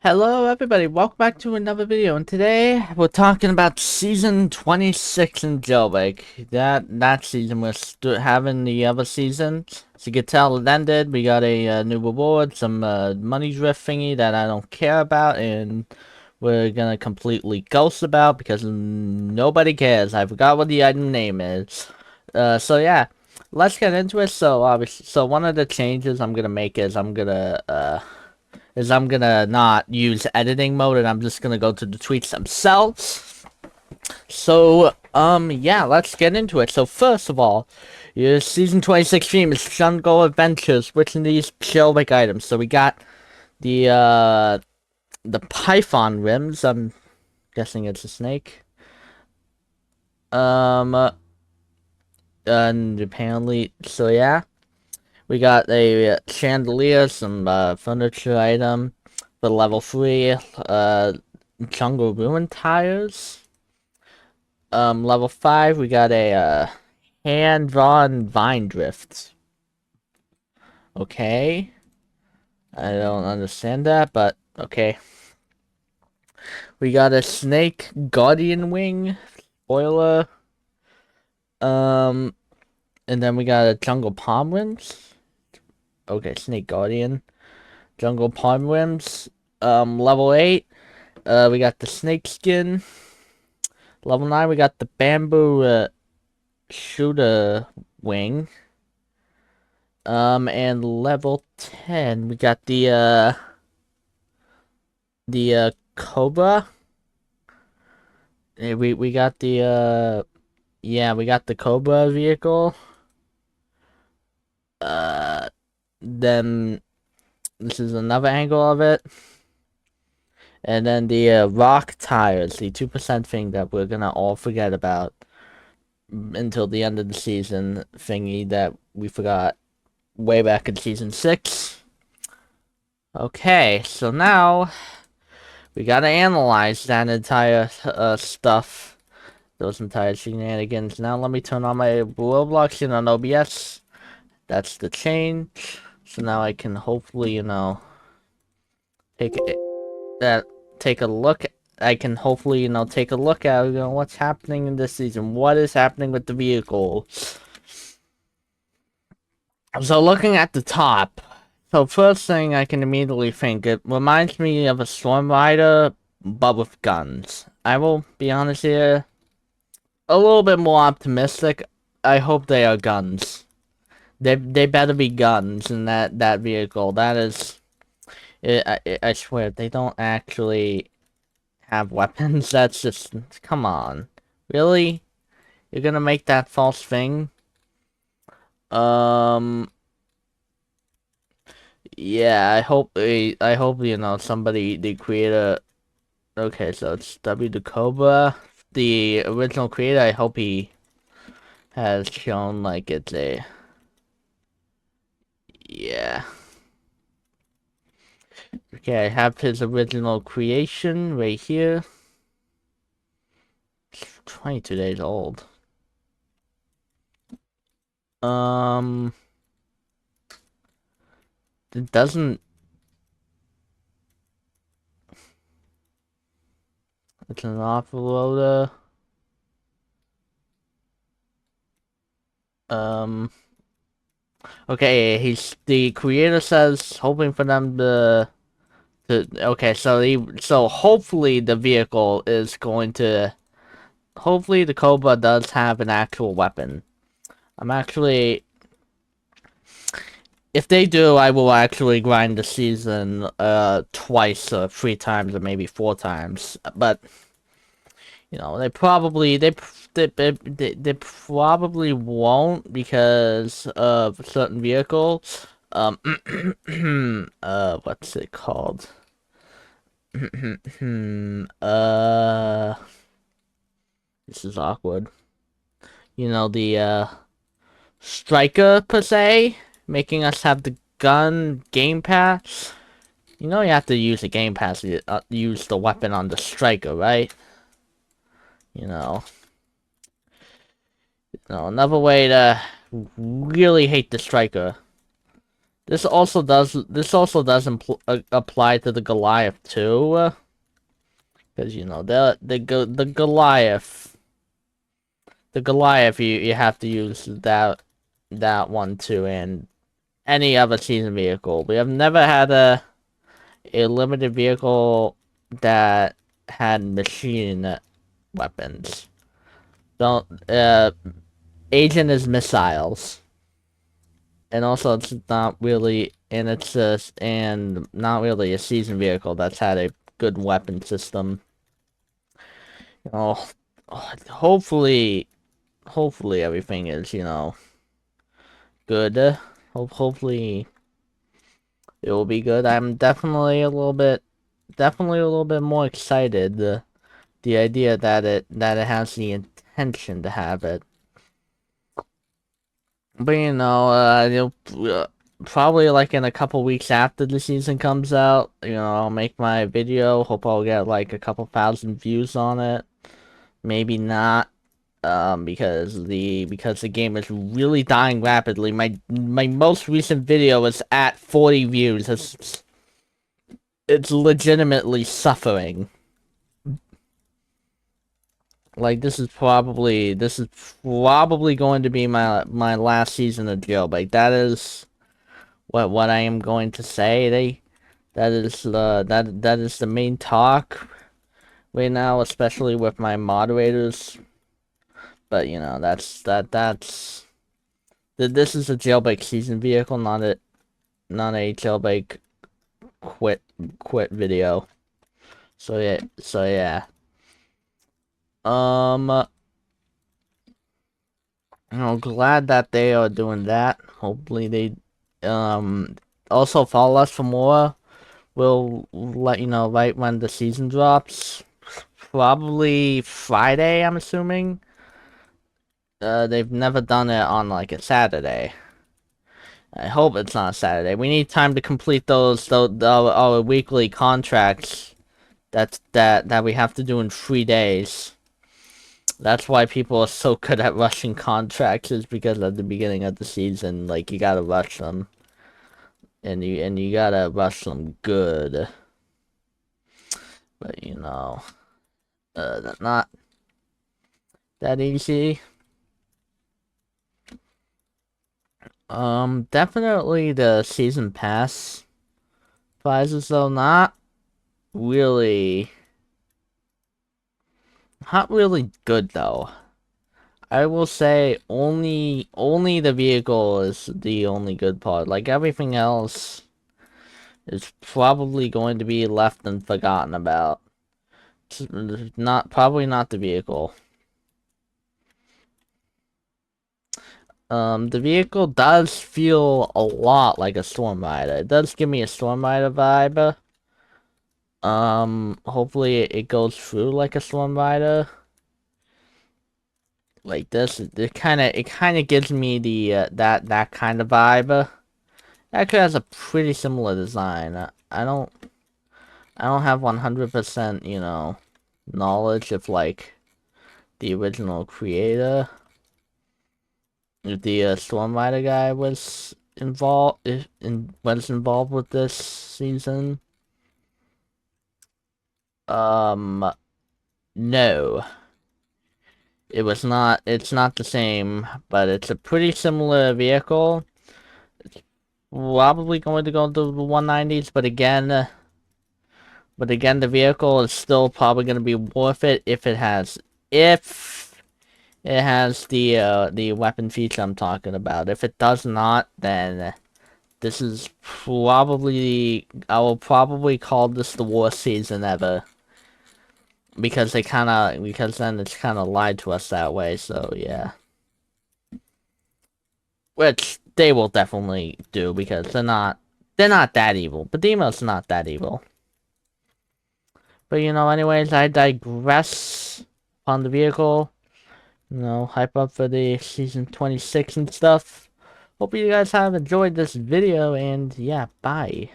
Hello everybody, welcome back to another video, and today we're talking about Season 26 in Jailbreak. That season, we're still having the other season. As you can tell, it ended. We got a new reward, some money drift thingy that I don't care about, and we're gonna completely ghost about because nobody cares. I forgot what the item name is. So yeah, let's get into it. So obviously, one of the changes I'm gonna make is I'm gonna not use editing mode and I'm just gonna go to the tweets themselves. So, yeah, let's get into it. So, first of all, your Season 26 theme is Jungle Adventures, which in these Jailbreak items. So, we got the Python rims. I'm guessing it's a snake. And apparently, so yeah. We got a chandelier, some furniture item for level 3, jungle ruin tires. Level 5, we got a hand-drawn vine drift. Okay. I don't understand that, but okay. We got a snake guardian wing spoiler. Um, and then we got a jungle palm rims. Okay, snake guardian. Jungle palm rims. Level 8. We got the snake skin. Level 9, we got the bamboo shooter wing. And level 10, we got the Cobra. We got the yeah, we got the Cobra vehicle. Then this is another angle of it. And then the rock tires, the 2% thing that we're gonna all forget about until the end of the season thingy that we forgot way back in Season 6. Okay, so now we gotta analyze that entire stuff, those entire shenanigans. Now let me turn on my Roblox and on OBS. That's the change. So now I can hopefully, take it, take a look. I can hopefully, take a look at, what's happening in this season. What is happening with the vehicle? So looking at the top, so first thing I can immediately think, it reminds me of a Storm Rider, but with guns. I will be honest here, a little bit more optimistic. I hope they are guns. They better be guns in that vehicle. That is, I swear, they don't actually have weapons. That's just, come on. Really? You're gonna make that false thing? Yeah, I hope, somebody, the creator, okay, so it's W the Cobra, the original creator, I hope he has shown, like, it's a, yeah. Okay, I have his original creation right here. It's 22 days old. It doesn't, it's an offloader. Okay, the creator says, hoping for them okay, so hopefully the vehicle is going to, hopefully the Cobra does have an actual weapon. I'm actually, if they do, I will actually grind the season twice or 3 times or maybe 4 times. But they probably they probably won't because of a certain vehicle. What's it called? This is awkward. The striker per se, making us have the gun game pass. You have to use the game pass to use the weapon on the striker, right? Another way to really hate the striker This also does apply to the Goliath too, because you know the Goliath you have to use that one too, and any other season vehicle. We have never had a limited vehicle that had machine weapons. Don't Agent is missiles, and also it's not really, and it's just and not really a season vehicle that's had a good weapon system. You know, hopefully, everything is good. Hopefully it will be good. I'm definitely a little bit more excited. The idea that it has the intention to have it. But probably like in a couple weeks after the season comes out, I'll make my video. Hope I'll get like a couple thousand views on it. Maybe not, because the game is really dying rapidly. My most recent video was at 40 views. It's legitimately suffering. Like this is probably going to be my last season of Jailbreak. That is what I am going to say. That is the main talk right now, especially with my moderators. But this is a Jailbreak season vehicle, not a Jailbreak quit video. So yeah. Glad that they are doing that. Hopefully they also follow us for more. We'll let you know right when the season drops. Probably Friday, I'm assuming. They've never done it on like a Saturday. I hope it's not a Saturday. We need time to complete our weekly contracts that we have to do in 3 days. That's why people are so good at rushing contracts, is because at the beginning of the season, like, you gotta rush them. And you gotta rush them good. But not that easy. Definitely the season pass prizes, though, not really good, though. I will say only the vehicle is the only good part. Like, everything else is probably going to be left and forgotten about. Probably not the vehicle. The vehicle does feel a lot like a Storm Rider. It does give me a Storm Rider vibe. Hopefully it goes through like a Storm Rider. Like this, it kind of gives me the that kind of vibe. Actually has a pretty similar design. I don't have 100%, knowledge of like the original creator. If the Storm Rider guy was involved with this season. No. It was not. It's not the same, but it's a pretty similar vehicle. It's probably going to go to the 190s, but again, the vehicle is still probably going to be worth it if it has the weapon feature I'm talking about. If it does not, then this is probably, I will probably call this the worst season ever. Because then it's kind of lied to us that way, so yeah. Which they will definitely do, because they're not that evil. But Demo's not that evil. But anyways, I digress on the vehicle. Hype up for the season 26 and stuff. Hope you guys have enjoyed this video, and yeah, bye.